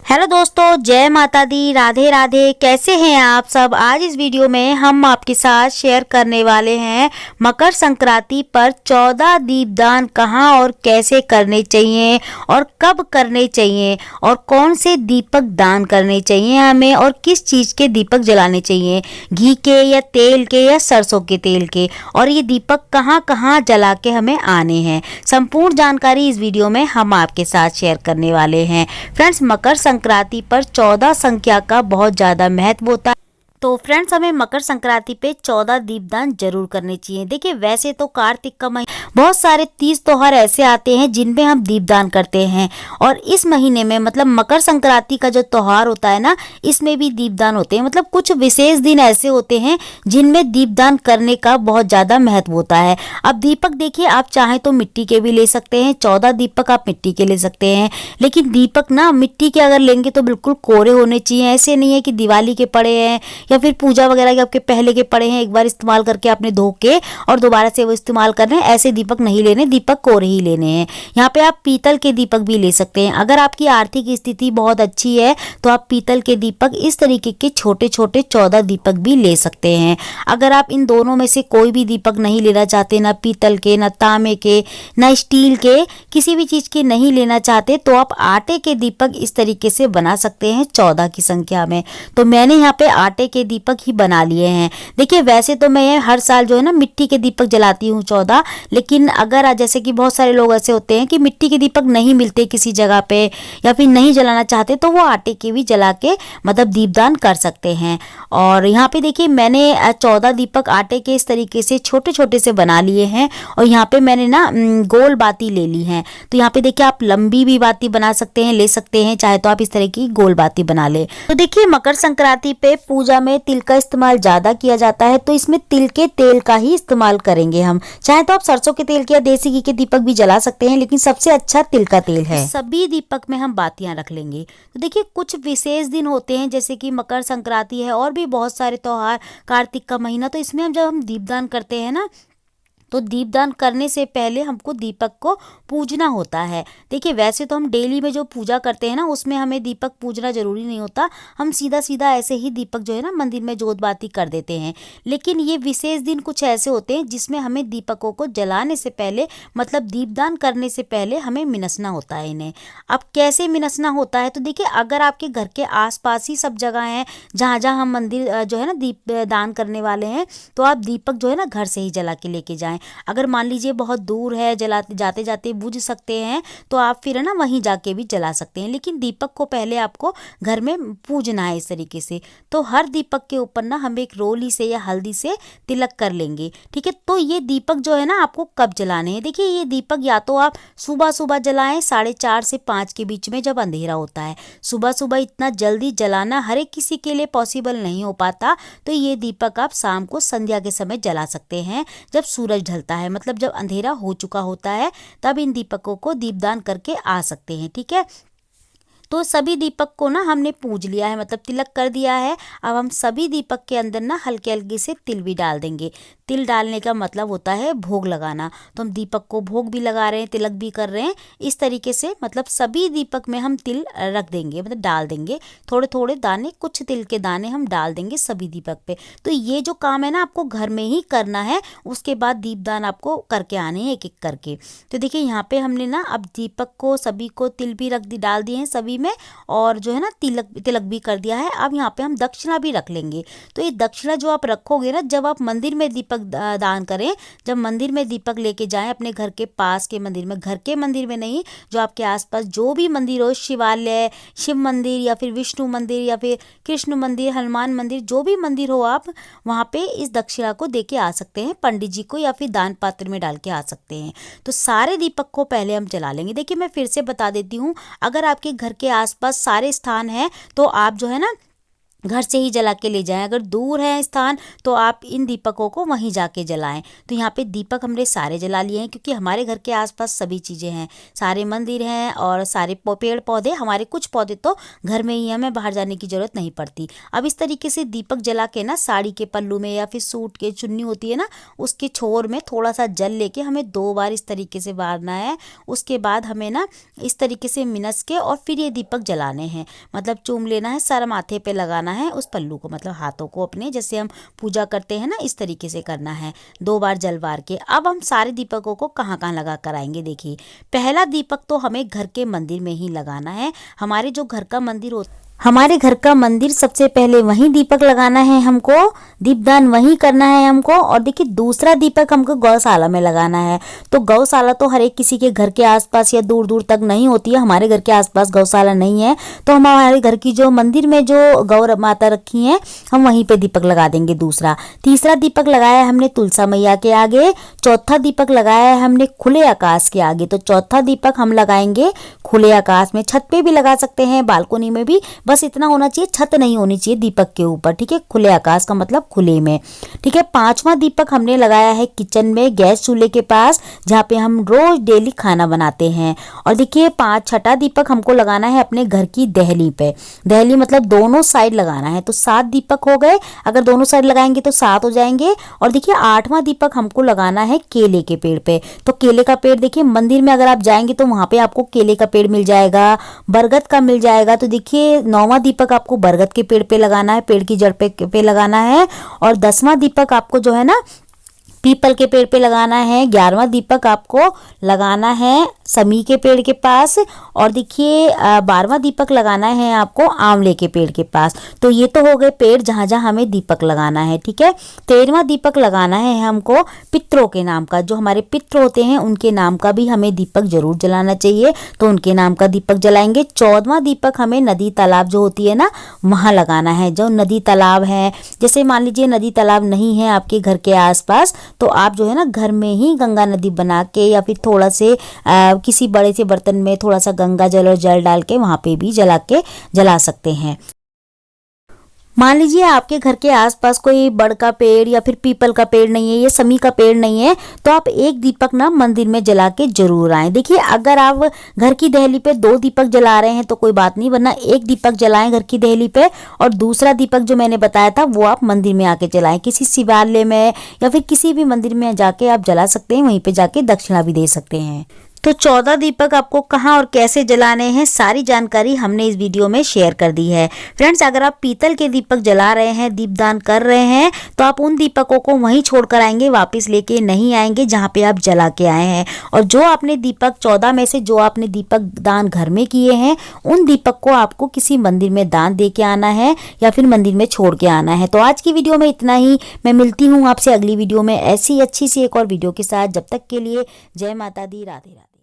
Hello दोस्तों, जय माता दी, राधे राधे। कैसे हैं आप सब। आज इस वीडियो में हम आपके साथ शेयर करने वाले हैं मकर संक्रांति पर 14 दीपदान कहाँ और कैसे करने चाहिए और कब करने चाहिए और कौन से दीपक दान करने चाहिए हमें और किस चीज़ के दीपक जलाने चाहिए, घी के या तेल के या सरसों के तेल के, और ये दीपक कहाँ कहाँ जला के हमें आने हैं। संपूर्ण जानकारी इस वीडियो में हम आपके साथ शेयर करने वाले हैं। फ्रेंड्स, मकर संक्रांति पर 14 संख्या का बहुत ज़्यादा महत्व होता है। तो फ्रेंड्स, हमें मकर संक्रांति पे 14 दीपदान जरूर करने चाहिए। देखिए, वैसे तो कार्तिक का महीना बहुत सारे 30 त्योहार ऐसे आते हैं जिनमें हम दीपदान करते हैं, और इस महीने में मतलब मकर संक्रांति का जो त्योहार होता है ना, इसमें भी दीपदान होते हैं। मतलब कुछ विशेष दिन ऐसे होते हैं जिनमें दीपदान करने का बहुत ज़्यादा महत्व होता है। अब दीपक देखिए, आप चाहें तो मिट्टी के भी ले सकते हैं, 14 दीपक आप मिट्टी के ले सकते हैं, लेकिन दीपक ना मिट्टी के अगर लेंगे तो बिल्कुल कोरे होने चाहिए। ऐसे नहीं है कि दिवाली के पड़े हैं या फिर पूजा वगैरह के आपके पहले के पड़े हैं, एक बार इस्तेमाल करके आपने धो के और दोबारा से वो इस्तेमाल कर रहे हैं, ऐसे दीपक नहीं लेने, दीपक कोरे ही लेने हैं। यहाँ पे आप पीतल के दीपक भी ले सकते हैं। अगर आपकी आर्थिक स्थिति बहुत अच्छी है तो आप पीतल के दीपक इस तरीके के छोटे छोटे 14 दीपक भी ले सकते हैं। अगर आप इन दोनों में से कोई भी दीपक नहीं लेना चाहते, ना पीतल के, ना तांबे के, ना स्टील के, किसी भी चीज़ के नहीं लेना चाहते, तो आप आटे के दीपक इस तरीके से बना सकते हैं 14 की संख्या में। तो मैंने यहाँ पे आटे के दीपक ही बना लिए हैं। देखिए, वैसे तो मैं हर साल जो है ना मिट्टी के दीपक जलाती हूँ 14, लेकिन अगर जैसे कि बहुत सारे लोग ऐसे होते हैं कि मिट्टी के दीपक नहीं मिलते किसी जगह पे या फिर नहीं जलाना चाहते, तो वो आटे के भी जला के मतलब दीपदान कर सकते हैं। और यहाँ पे देखिए, मैंने 14 दीपक आटे के इस तरीके से छोटे छोटे से बना लिए हैं, और यहाँ पे मैंने ना गोल बाती ले ली है। तो यहाँ पे देखिए, आप लंबी भी बाती बना सकते हैं, ले सकते हैं, चाहे तो आप इस तरह की गोल बाती बना ले। तो देखिए, मकर संक्रांति पे पूजा में तिल का इस्तेमाल ज्यादा किया जाता है, तो इसमें तिल के तेल का ही इस्तेमाल करेंगे हम। चाहे तो आप सरसों के तेल के या देसी घी के दीपक भी जला सकते हैं, लेकिन सबसे अच्छा तिल का तेल है। सभी दीपक में हम बातियां रख लेंगे। तो देखिए, कुछ विशेष दिन होते हैं जैसे कि मकर संक्रांति है और भी बहुत सारे त्योहार, कार्तिक का महीना, तो इसमें हम जब हम दीपदान करते हैं ना, तो दीपदान करने से पहले हमको दीपक को पूजना होता है। देखिए, वैसे तो हम डेली में जो पूजा करते हैं ना, उसमें हमें दीपक पूजना जरूरी नहीं होता, हम सीधा सीधा ऐसे ही दीपक जो है ना मंदिर में जोत बाती कर देते हैं। लेकिन ये विशेष दिन कुछ ऐसे होते हैं जिसमें हमें दीपकों को जलाने से पहले, मतलब दीपदान करने से पहले हमें मिनसना होता है इन्हें। अब कैसे मिनसना होता है, तो देखिए, अगर आपके घर के आसपास ही सब जगह हैं जहाँ जहाँ हम मंदिर जो है ना दीप दान करने वाले हैं, तो आप दीपक जो है ना घर से ही जला के लेके जाएं। अगर मान लीजिए बहुत दूर है, जलाते जाते जाते बुझ सकते हैं, तो आप फिर है ना वहीं जाके भी जला सकते हैं, लेकिन दीपक को पहले आपको घर में पूजना है इस तरीके से। तो हर दीपक के ऊपर ना हम एक रोली से या हल्दी से तिलक कर लेंगे, ठीक है। तो ये दीपक जो है ना आपको कब जलाने हैं, देखिए, ये दीपक या तो आप सुबह सुबह जलाएं 4:30 से 5 के बीच में जब अंधेरा होता है। सुबह सुबह इतना जल्दी जलाना हर एक किसी के लिए पॉसिबल नहीं हो पाता, तो ये दीपक आप शाम को संध्या के समय जला सकते हैं, जब सूरज ढलता है, मतलब जब अंधेरा हो चुका होता है, तब इन दीपकों को दीपदान करके आ सकते हैं, ठीक है। तो सभी दीपक को ना हमने पूज लिया है, मतलब तिलक कर दिया है। अब हम सभी दीपक के अंदर ना हल्के हल्के से तिल भी डाल देंगे। तिल डालने का मतलब होता है भोग लगाना, तो हम दीपक को भोग भी लगा रहे हैं, तिलक भी कर रहे हैं इस तरीके से। मतलब सभी दीपक में हम तिल रख देंगे, मतलब डाल देंगे, थोड़े थोड़े दाने, कुछ तिल के दाने हम डाल देंगे सभी दीपक पे। तो ये जो काम है ना आपको घर में ही करना है, उसके बाद दीपदान आपको करके आने हैं एक एक करके। तो देखिए, यहाँ पे हमने ना अब दीपक को सभी को तिल भी डाल दिए हैं सभी में, और जो है ना तिलक भी कर दिया है। अब यहाँ पे हम दक्षिणा भी रख लेंगे। तो ये दक्षिणा जो आप रखोगे ना, जब आप मंदिर में दीपक दान करें, जब मंदिर में दीपक लेके जाएं अपने घर के पास के मंदिर में, घर के मंदिर में नहीं, जो आपके आसपास जो भी मंदिर हो, शिवालय, शिव मंदिर या फिर विष्णु मंदिर या फिर कृष्ण मंदिर, हनुमान मंदिर, जो भी मंदिर हो, आप वहाँ पे इस दक्षिणा को दे के आ सकते हैं पंडित जी को, या फिर दान पात्र में डाल के आ सकते हैं। तो सारे दीपक को पहले हम जला लेंगे। देखिए, मैं फिर से बता देती हूँ, अगर आपके घर के आसपास सारे स्थान हैं, तो आप जो है ना घर से ही जला के ले जाएं। अगर दूर है स्थान तो आप इन दीपकों को वहीं जाके जलाएं। तो यहाँ पे दीपक हमने सारे जला लिए हैं, क्योंकि हमारे घर के आसपास सभी चीज़ें हैं, सारे मंदिर हैं और सारे पेड़ पौधे, हमारे कुछ पौधे तो घर में ही, हमें बाहर जाने की ज़रूरत नहीं पड़ती। अब इस तरीके से दीपक जला के ना साड़ी के पल्लू में या फिर सूट के चुन्नी होती है ना, उसके छोर में थोड़ा सा जल लेके हमें 2 बार इस तरीके से बारना है। उसके बाद हमें ना इस तरीके से मिनस के और फिर ये दीपक जलाने हैं, मतलब चूम लेना है, सारा माथे पे लगाना है उस पल्लू को, मतलब हाथों को अपने, जैसे हम पूजा करते हैं ना इस तरीके से करना है 2 बार जल बार के। अब हम सारे दीपकों को कहाँ कहाँ लगा कर आएंगे। देखिए, पहला दीपक तो हमें घर के मंदिर में ही लगाना है। हमारे जो घर का मंदिर होता, हमारे घर का मंदिर सबसे पहले वहीं दीपक लगाना है हमको, दीपदान वहीं करना है हमको। और देखिए, दूसरा दीपक हमको गौशाला में लगाना है। तो गौशाला तो हर एक किसी के घर के आसपास या दूर दूर तक नहीं होती है, हमारे घर के आसपास गौशाला नहीं है, तो हम हमारे घर की जो मंदिर में जो गौ माता रखी हैं, हम वहीं पे दीपक लगा देंगे दूसरा। तीसरा दीपक लगाया है हमने तुलसा मैया के आगे। चौथा दीपक लगाया है हमने खुले आकाश के आगे। तो चौथा दीपक हम लगाएंगे खुले आकाश में, छत पे भी लगा सकते हैं, बालकोनी में भी, बस इतना होना चाहिए, छत नहीं होनी चाहिए दीपक के ऊपर, ठीक है। खुले आकाश का मतलब खुले में, ठीक है। पांचवा दीपक हमने लगाया है किचन में, गैस चूल्हे के पास, जहाँ पे हम रोज डेली खाना बनाते हैं। और देखिए, छठा दीपक हमको लगाना है अपने घर की दहली पे। दहली मतलब दोनों साइड लगाना है। तो 7 दीपक हो गए, अगर दोनों साइड लगाएंगे तो 7 हो जाएंगे। और देखिए, 8वां दीपक हमको लगाना है केले के पेड़ पे। तो केले का पेड़ देखिए, मंदिर में अगर आप जाएंगे तो वहां पे आपको केले का पेड़ मिल जाएगा, बरगद का मिल जाएगा। तो देखिए, 9वां दीपक आपको बरगद के पेड़ पे लगाना है, पेड़ की जड़ पे लगाना है। और 10वां दीपक आपको जो है ना पीपल के पेड़ पे लगाना है। 11वां दीपक आपको लगाना है समी के पेड़ के पास। और देखिए, 12वां दीपक लगाना है आपको आंवले के पेड़ के पास। तो ये तो हो गए पेड़ जहाँ जहाँ हमें दीपक लगाना है, ठीक है। 13वां दीपक लगाना है हमको पितरों के नाम का, जो हमारे पितर होते हैं उनके नाम का भी हमें दीपक जरूर जलाना चाहिए, तो उनके नाम का दीपक जलाएंगे। 14वां दीपक हमें नदी तालाब जो होती है ना, वहाँ लगाना है। जो नदी तालाब है, जैसे मान लीजिए नदी तालाब नहीं है आपके घर के आसपास, तो आप जो है ना घर में ही गंगा नदी बना के या फिर थोड़ा से किसी बड़े से बर्तन में थोड़ा सा गंगा जल और जल डाल के वहाँ पे भी जला सकते हैं। मान लीजिए आपके घर के आसपास कोई बड़ का पेड़ या फिर पीपल का पेड़ नहीं है या समी का पेड़ नहीं है, तो आप एक दीपक ना मंदिर में जला के जरूर आएं। देखिए, अगर आप घर की दहली पे 2 दीपक जला रहे हैं तो कोई बात नहीं, वरना एक दीपक जलाएं घर की दहली पे, और दूसरा दीपक जो मैंने बताया था वो आप मंदिर में आके जलाएं, किसी शिवालय में या फिर किसी भी मंदिर में जाके आप जला सकते हैं, वहीं पे जाके दक्षिणा भी दे सकते हैं। तो 14 दीपक आपको कहाँ और कैसे जलाने हैं, सारी जानकारी हमने इस वीडियो में शेयर कर दी है। फ्रेंड्स, अगर आप पीतल के दीपक जला रहे हैं, दीपदान कर रहे हैं, तो आप उन दीपकों को वहीं छोड़कर आएंगे, वापस लेके नहीं आएंगे जहाँ पे आप जला के आए हैं। और जो आपने दीपक 14 में से जो आपने दीपक दान घर में किए हैं, उन दीपक को आपको किसी मंदिर में दान दे के आना है या फिर मंदिर में छोड़ के आना है। तो आज की वीडियो में इतना ही। मैं मिलती हूँ आपसे अगली वीडियो में ऐसी अच्छी सी एक और वीडियो के साथ। जब तक के लिए जय माता दी, राधे राधे।